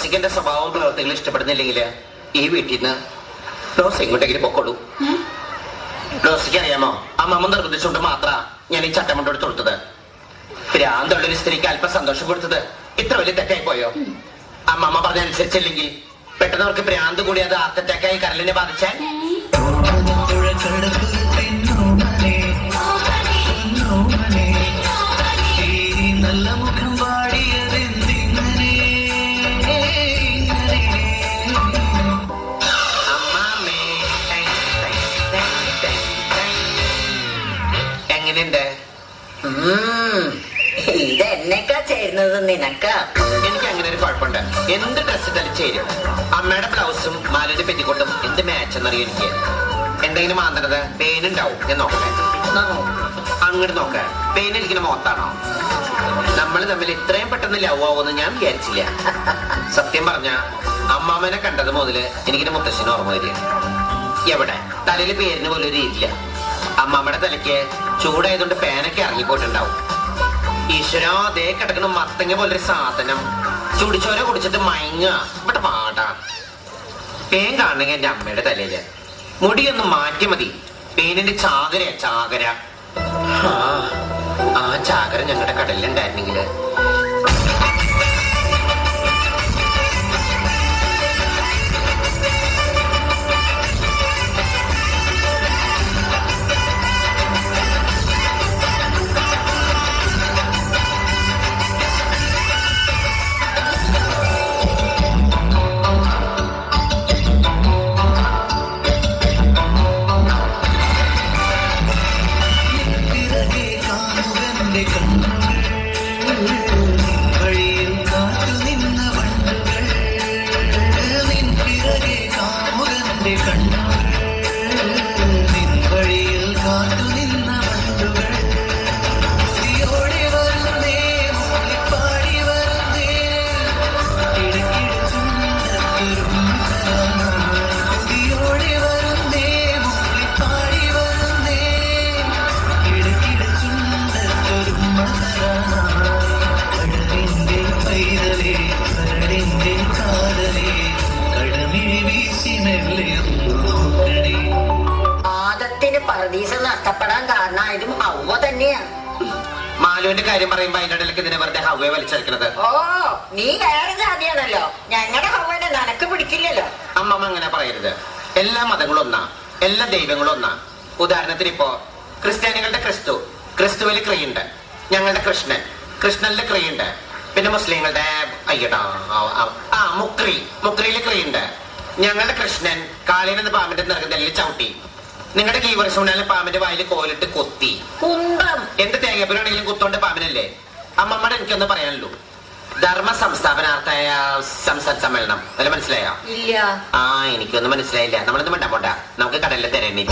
റോസിക്ക് എന്റെ സ്വഭാവവും പ്രവർത്തികളും ഇഷ്ടപ്പെടുന്നില്ലെങ്കിൽ ഈ വീട്ടിൽ നിന്ന് റോസ് എങ്ങോട്ടെങ്കിലും പൊക്കോളൂ. റോസിക്ക് അറിയാമോ, അമ്മമ്മ നിർബന്ധിച്ചുകൊണ്ട് മാത്ര ഞാൻ ഈ ചട്ടം കൊണ്ടെടുത്ത് കൊടുത്തത്. ഭ്രാന്തുള്ളൊരു സ്ത്രീക്ക് അല്പം സന്തോഷം കൊടുത്തത് ഇത്ര വലിയ തെറ്റായി പോയോ? അമ്മമ്മ പറഞ്ഞനുസരിച്ചില്ലെങ്കിൽ പെട്ടെന്ന് അവർക്ക് ഭ്രാന്ത് കൂടി അത് ഹാർട്ട് അറ്റാക്കായി കരളിനെ ബാധിച്ചാൽ നല്ല മുഖം പാടിയതെന്തിങ്ങനെ എങ്ങനെയുണ്ട്? ഇതെന്നേക്കാ ചേരുന്നത് നിനക്ക. എനിക്ക് അങ്ങനെ ഒരു കുഴപ്പമുണ്ട്. എന്ത് ഡ്രസ് ധരിച്ചേരും. അമ്മയുടെ ബ്ലൗസും മാലയുടെ പെറ്റിക്കോട്ടും എന്ത് മാച്ച് എന്നറിയാം എനിക്ക്. എന്തെങ്കിലും മാന്തണത് പേനുണ്ടാവും എന്ന് നോക്കട്ടെ. അങ്ങോട്ട് നോക്ക, പേനിരിക്കുന്ന മുഖത്താണോ? നമ്മൾ തമ്മിൽ ഇത്രയും പെട്ടെന്ന് ലവ് ആവുമെന്ന് ഞാൻ വിചാരിച്ചില്ല. സത്യം പറഞ്ഞ അമ്മാമ്മനെ കണ്ടത് മുതല് എനിക്കിന്റെ മുത്തശ്ശിന് ഓർമ്മ വരിക. എവിടെ തലയിൽ പേരിന് പോലും ഒരു ഇല്ല. അമ്മാമ്മയുടെ തലയ്ക്ക് ചൂടായതുകൊണ്ട് പേനൊക്കെ ഇറങ്ങിപ്പോയിട്ടുണ്ടാവും. ഈശ്വര, അതേ കിടക്കുന്ന മത്തങ്ങ പോലൊരു സാധനം ചുടിച്ചോര കുടിച്ചിട്ട് മയങ്ങ ഇവിടെ പാടാ. പേൻ കാണണമെങ്കിൽ എന്റെ അമ്മയുടെ തലയില് മുടിയൊന്ന് മാറ്റി മതി. പേനിന്റെ ചാകരയാ ചാകര. ആ ചാകര ഞങ്ങളുടെ കടലിലുണ്ടായിരുന്നെങ്കില് ആദത്തിന് പർദീസ നഷ്ടപ്പെടാൻ കാരണമായതും ഹവ്വ തന്നെയാ. മാലുവിന്റെ കാര്യം പറയുമ്പോ അതിന്റെ ഇടയിലേക്ക് ഇതിനെ വെറുതെ ഹവ്വയെ വലിച്ചെടുക്കുന്നത്. ഓ, നീ വേറെ ജാതിയാണല്ലോ. ഞങ്ങളുടെ ഹവ്വനെ നിനക്ക് പിടിക്കില്ലല്ലോ. അമ്മമ്മ അങ്ങനെ പറയരുത്. എല്ലാ മതങ്ങളും ഒന്നാ, എല്ലാ ദൈവങ്ങളും ഒന്നാ. ഉദാഹരണത്തിന് ഇപ്പോ ക്രിസ്ത്യാനികളുടെ ക്രിസ്തു, ക്രിസ്തുവിൽ ക്രിയുണ്ട്. ഞങ്ങളുടെ കൃഷ്ണൻ, കൃഷ്ണനിലെ ക്രിയുണ്ട്. പിന്നെ മുസ്ലിങ്ങളുടെ അയ്യടാ മുക്രിയിലെ ക്രിയുണ്ട്. ഞങ്ങളുടെ കൃഷ്ണൻ കാളിനെന്ന പാമ്പിന്റെ നിറകുതലിൽ ചവിട്ടി. നിങ്ങളുടെ ഈ വർഷം മുന്നാലും പാമ്പിന്റെ വായിൽ കോലിട്ട് കൊത്തി. എന്ത് തേങ്ങപ്പനാണെങ്കിലും കുത്തോണ്ട് പാമ്പിനല്ലേ. അമ്മമ്മയുടെ എനിക്കൊന്നും പറയാനുള്ളൂ. ധർമ്മ സംസ്ഥാപനാർത്ഥായ സംസദ് സമ്മേളനം അല്ല, മനസ്സിലായോ? ഇല്ല. എനിക്കൊന്നും മനസ്സിലായില്ല. നമ്മളൊന്നും മിണ്ടാൻ പോണ്ട. നമുക്ക് കടലിലെ തരേണ്ടി.